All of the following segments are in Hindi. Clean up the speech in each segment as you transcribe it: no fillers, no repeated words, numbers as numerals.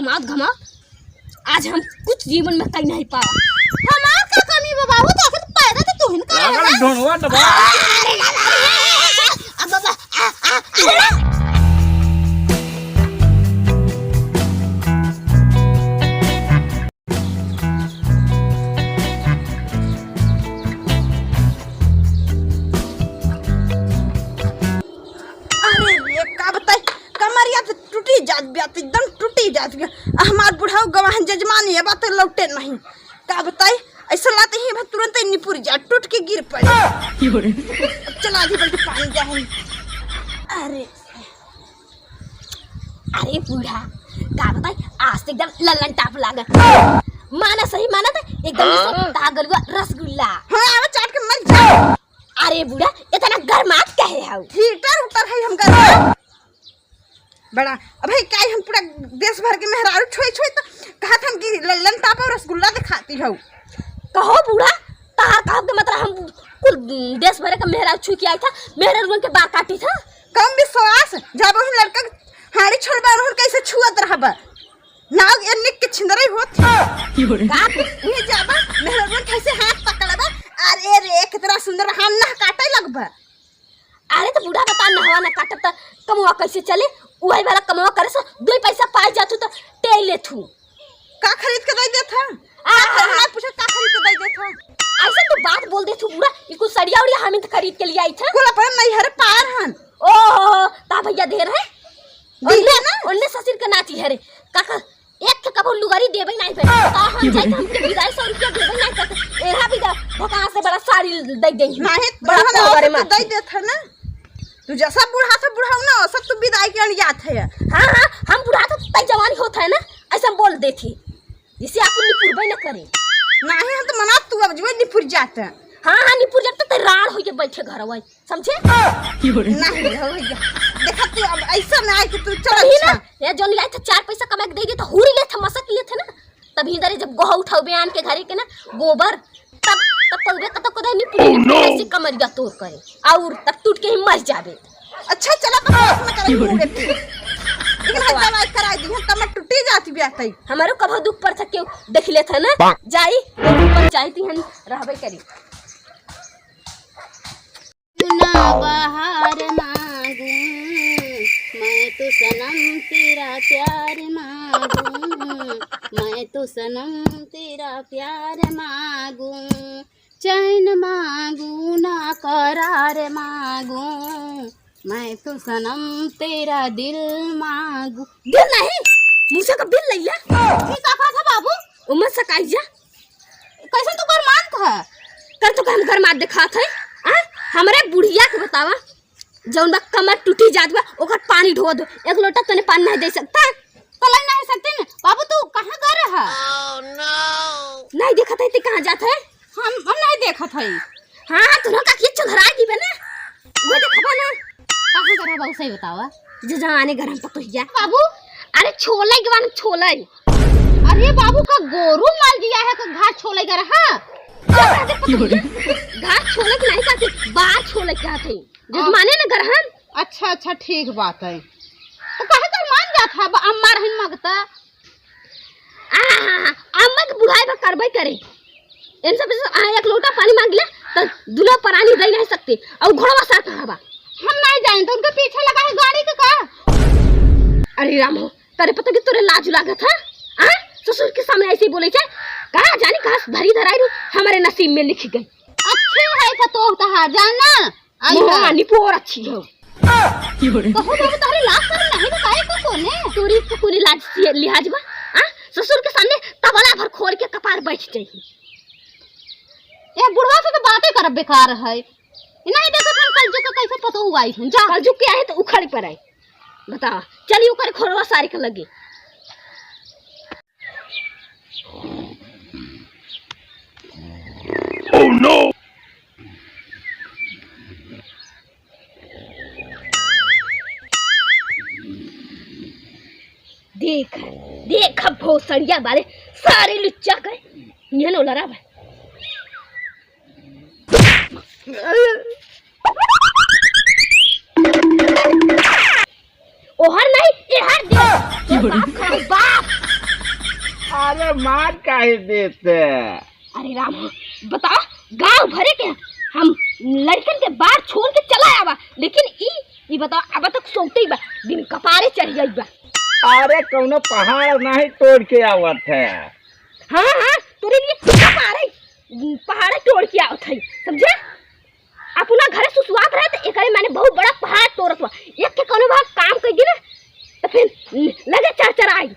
घमात आज हम कुछ जीवन में कहीं नहीं पावा। हमार का कमी बा बाबू तो आखिर पैदा तो तू ही ना अगर ढोनवा दबा एकदम टूटी जाती है। हमार बुढ़ाऊ गवाहन जजमानी है बात लौटे नहीं का बताई ऐसा लाते ही तुरंत ही निपुर जा टूट के गिर पड़े। चला दी बल्कि पानी जाए। अरे अरे बूढ़ा का बताई आज एकदम लल्लन टाप लागत माना सही माना था एकदम तागलवा रसगुल्ला। हां अब चाट के मर जा। अरे बूढ़ा इतना गरमात कहे हाउ हीटर उतर है हम घर बड़ा अबे काय हम पूरा देश भर के मेहरारू छोई छोई तो कहा हम कि लल्लन टाप और रसगुल्ला दिखाती हो। कहो बूढ़ा तार का मतलब हम कुल देश भर का मेहरारू छुई के आई था मेहरारू के बाल काटी था। कम विश्वास जब हम लड़का हाड़ी छोड़बा और कैसे छुअत रहबा नाग एनिक के छिंदरे होत का ये जाबा मेहरारू कैसे हाथ पकड़बा। अरे रे कितना सुंदर हम ना काटे लगबा। अरे तो बूढ़ा बता नहवा ना काटत त कमवा कैसे चले वही वाला कमवा करे से दो पैसा पाई जातू तो टे लेथू का खरीद के दे देत ह आ पूछे का खरीद के दे देत ह। ऐसे तो बात बोल दे तू बूढ़ा ई कुछ सड़िया उड़िया हम खरीद के लिए आई था कोला पर नहीं हरे पार हन। ओ ता भैया दे रहे दिले ना ओले ससुर के नाती हरे काका एक कबो लुगारी देबे नहीं पे ता हम जाई हमके विदाई 100 रुपया देबे नहीं करते एहा विदा भका से बड़ा साड़ी दे दे नहीं बड़ा बड़े में दे देत ह ना तू जैसा बूढ़ा से बुढ़ाऊ ना सब तू विदाई के लिए आते है। हां हां हम बूढ़ा तो तई जवानी होता है ना ऐसा बोल देती जिसे अपन निपुरबे न करे नहीं हम तो मना तू अब जो निपुर जाता। हां हां निपुर जब तक राण हो के बैठे घर वही समझे नहीं हो गया देखा तू अब ऐसा ना कि तू चल ना ये जोन लाए थे 4 पैसा कमा के दे दे तो हुरी ले थे मसक ले थे ना तभी इधर जब गोह उठाओ बयान के घरे के ना गोबर तब तब कतो नहीं ऐसी कमरिया तोड़ करे और तब टूट के ही मर जावे। अच्छा चला बस में करे पूरे लेकिन हम दवाई करा दी हम कमर टूटी जाती बियातई हमारो कभो दुख पर सके देख ले था ना जाई पंचायती हन रहबे करी ना बाहर मांगू मैं तो सनम तेरा प्यार मांगू मैं तो सनम तेरा प्यार मांगू चैन मांगू ना करार मांगू मैं तो सनम तेरा दिल मांगू। दिल नहीं मुझे का बिल लइया ठीक आफा था बाबू उमर सकाई जा कैसे तू कर मान था कर तो हम घर मार दिखा थे हमरे बुढ़िया के बतावा जौन बा कमर टूटी जात बा ओकर पानी ढो दो एक लोटा तने पानी नहीं दे सकता तो लाई नहीं सकते न बाबू तू कहां गए रहा। नहीं देखत है ते कहां जात है हम नहीं देखत है। हां तोरा का की चढ़ा दीबे ना वो देखबा ना कहां गए बाबू सही बतावा जे जवाने घर हम पकहिया बाबू। अरे छोले के बान छोले अरे बाबू का गोरू माल दिया है का घाट छोले कर हां घाट छोले के नहीं कहते बाहर छोले कहते जजमाने ना घर हम। अच्छा अच्छा ठीक बात है तो कहे कर मान जात है अम्मा रहन मगता अम्मा के बुढ़ाई बा करबे करे इन सब से एक लोटा पानी मांग ले तो दुनो प्राणी रह नहीं सकते और घोड़वा साथ रहबा हम नहीं जाए तो उनके पीछे लगा है गाड़ी के का। अरे राम हो तेरे पता कि तोरे लाज लागत है हां ससुर के सामने ऐसे बोले छे कहां जानी कहां धरी धराई हमारे नसीब में लिख गई। अच्छी है तो तहार जाना आई निपोर अच्छी हो कहो बाबू तारे लाज कर नहीं तो काहे को कोने तोरी को कोनी लाज लिहाज बा हां ससुर के सामने तबला भर खोल के कपार बैठ जाई ए बुढ़वा से तो बातें कर बेकार है नहीं देखो हम कल जो कैसे पतो हुआ आई जा कल जो के आए तो उखड़ पर आई बता चलिए ऊपर खोरवा सारी के लगे Oh no! देख देख भोसड़िया वाले सारे लुच्चा कर ये नो लड़ा भाई ओहर नहीं ये हर दे बाप अरे मार काहे देते? अरे राम बता, गांव भरे के हम लड़कन के बाहर छोड़ के चला आवा, लेकिन ई बता अब तक सोते बा, दिन कपारे चढ़ गई बा। अरे कौनो पहाड़ नहीं तोड़ के आवत है। हाँ तोरे लिए पहाड़ तोड़ के आवत है, समझे? अपना घर सुसुआत रहे तो एकरे माने बहुत बड़ा पहाड़ तोड़त हुआ, एक के कोनो भाग काम कर दी ना तो फिर लगे चरचराई।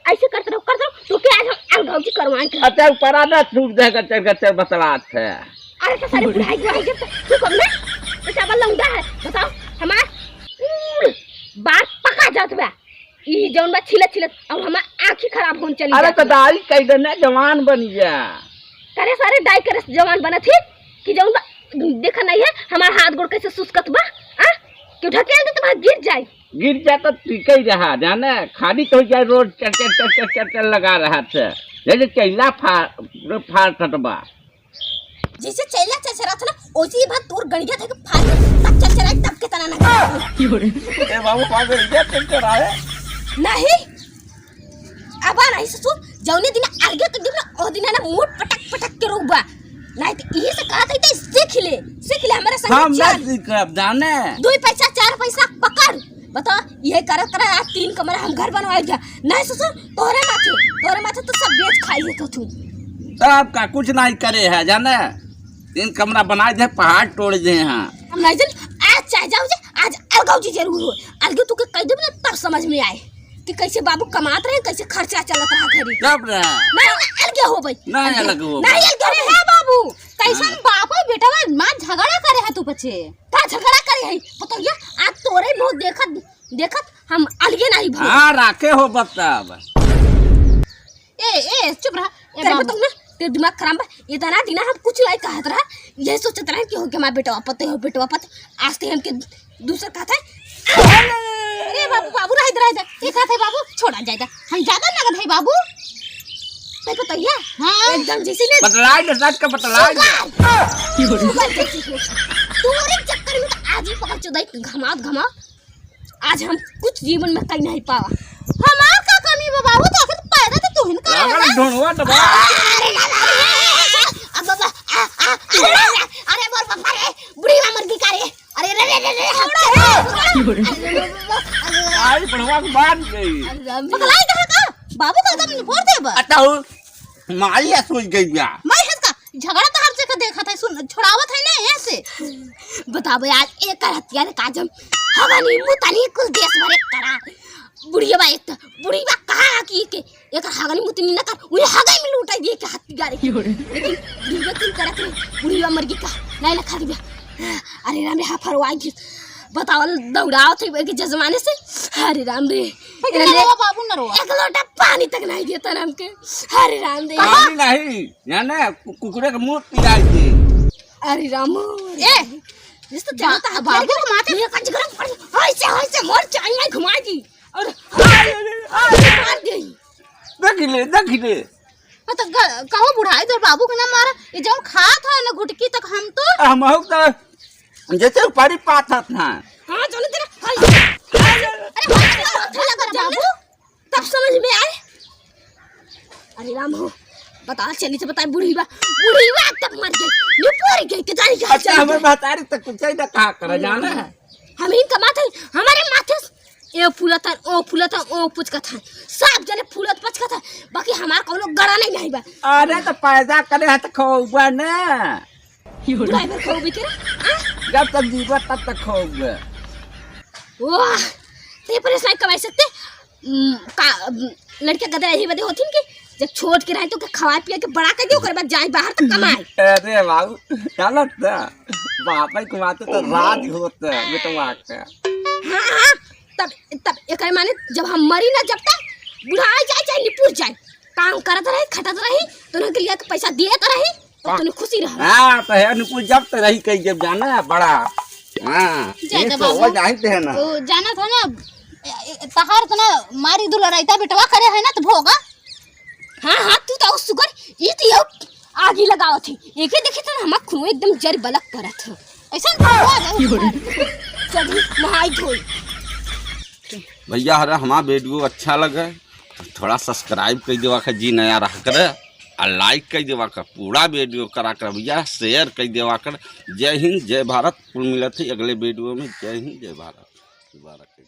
ऐसे करते रहो तो क्या आज हम अलगौजी करवाएंगे। अच्छा ऊपर ना सूख जाएगा चल बतलात है। अरे तो सारे बुढ़ाई बुढ़ाई जब तू कब में तो चावल लौंडा है, बताओ हमार बात पका जात बा, ई जौन बा छिलत और हमार आँखी खराब होन चली। अरे तो दाई कह देना जवान बन जा। करे सारे डाई करे जवान बना थी कि जौन बा देखा नहीं है हमार हाथ गोड़ कैसे सुस्कत बा, आ क्यों ढकेल दे तुम्हारा गिर जाए तो टिक ही रहा जाने, खाली तो जाए रोड चल लगा रहा था जैसे चैला फाड़ खटबा। जैसे चैला चरचरा था ना ओसी बात तोर गड़िया था कि फाड़ तब चरचरा तब के तना ना। ए बाबू पागल गड़िया चरचरा है नहीं अब नहीं ससुर जौने दिन आगे तो दिन ना ओ दिन ना मोट पटक के रोबा नहीं तो ये से कहा था तो सीख ले हमारे संग हम ना सीखब जाने। 2 पैसा 4 पैसा पकड़ बता, ये कर आज 3 कमरा हम घर बनवाए जा नहीं ससुर, तोरे माथे तो सब बेच खाई ले तो तू सब का कुछ नहीं करे है जाने, 3 कमरा बनाए दे पहाड़ तोड़ दे हैं हम नहीं जन आज चाहे जाओ जे आज अलगाउजी जरूर हो, अलगे तू के कह दे ना तब समझ में आए कि कैसे बाबू कमात रहे, कैसे खर्चा चलत रहा घरी। कब रहा नहीं अलगे हो भाई नहीं अलग हो नहीं अलगे है बाबू। कैसन बाप है बेटा मां झगड़ा करे है तू पछे का झगड़ा करे है पता ये आज तोरे बहुत देखत हम अलगे नहीं भाई। हां राखे हो बताब ए चुप रहा ए बाबू ना तेरे दिमाग खराब है, इतना दिन हम कुछ नहीं कहत रहा, ये सोचत रहे कि हो के मां बेटा पते आज ते हम के दूसरा कहता है। अरे बाबू रह इधर ये कहते बाबू छोड़ा जाएगा हम ज्यादा लगत है बाबू नहीं पता ये हाँ एकदम जैसे ने बतलाई दे सच का बतलाई तोरे चक्कर में तो आज ही पकड़ चुदाई घमा आज हम कुछ जीवन में कहीं नहीं पावा। हमार का कमी बा बाबू तो आखिर पैदा तो तू ही ना अगर ढूंढवा दबा अरे मोर पापा रे बुढ़ी मर गई का रे, अरे रे आई बढ़वा के बात गई पगलाई कहा का बाबू का एकदम फोड़ दे बा। अच्छा हो माई है सोच गई बा मैं इसका झगड़ा तो हर जगह देखा था, सुन छुड़ावत है ना ऐसे बताओ यार एक हत्यारे काजम हवानी मुतानी कुल देश भरे करा बुढ़िया बा कहा कि के एक हगानी मुतनी न कर उहे हगाई में लूटाई दिए के हत्यारे लेकिन बुढ़िया तुम करत रे बुढ़िया मर गई का नहीं लखा दिया। अरे राम रे हा फरवाई थी बताओ दौड़ाओ थे के जजमाने से। अरे राम रे बाबू न रो एक लोटा पानी तक नहीं देता नाम के। अरे राम रे पानी नहीं जाने कुकुरे का मुंह पिलाई थी। अरे राम ए जिस तो जाता है बाबू को माथे में कंज गरम पड़ ऐसे मोर चाहिए घुमा दी और मार गई देख ले तो कहो बुढ़ाई तो बाबू के ना मारा ये जब खात है ना घुटकी तक हम तो हम हो तो जैसे ऊपरी पाथा था। हां चलो तेरा अरे बाबू तब समझ में आए। अरे राम हो बता चली से बता बुढ़ी बा तब मर गई नुपुर गई के जानी का। अच्छा हमें बता रही तो कुछ ही ना कहा कर जाना है हम ही कमाते हमारे माथे ए फूलता ओ पुचका था सब जने फूलत पचका था बाकी हमार कोनो गड़ा नहीं बा। अरे तो पैदा करे है तो खोबा ना ड्राइवर खोबी तेरा जब तक जीवा तब तक खोबा। वाह ते परेशान कमाई सकते का लड़के गधा यही बदे होथिन कि जब छोड़ के रहे तो खवा पिया के बड़ा कर दियो कर बाद जाए बाहर तक कमाए। अरे बाबू गलत था बापा को बात तो राज होता है बेटवा का। हां तब एक माने जब हम मरी ना जब तक बुढ़ाई जाए चाहे निपुर जाए काम करत रहे खटत रही तो के लिए पैसा देत रही तो तने खुशी रह। हां तो है निपुर जब तो रही कहीं जब जाना है बड़ा। हां ये तो हो जाते है ना तो जाना था ना तहार तो ना मारी दुला रहता बेटवा करे है ना तो भोगा। हां तू तो सुगर ये तो आगी लगाओ थी एक ही देखे तो हम खून एकदम जर बलक करत हो ऐसा हुआ जा सभी नहाई धोई। भैया हरा हमारा वीडियो अच्छा लगा थोड़ा सब्सक्राइब कर देवा कर जी नया रह कर, और लाइक कर देवा कर, पूरा वीडियो करा कर भैया, शेयर कर देवा कर। जय हिंद जय भारत। पुल मिलत है अगले वीडियो में। जय हिंद जय भारत। दोबारा कर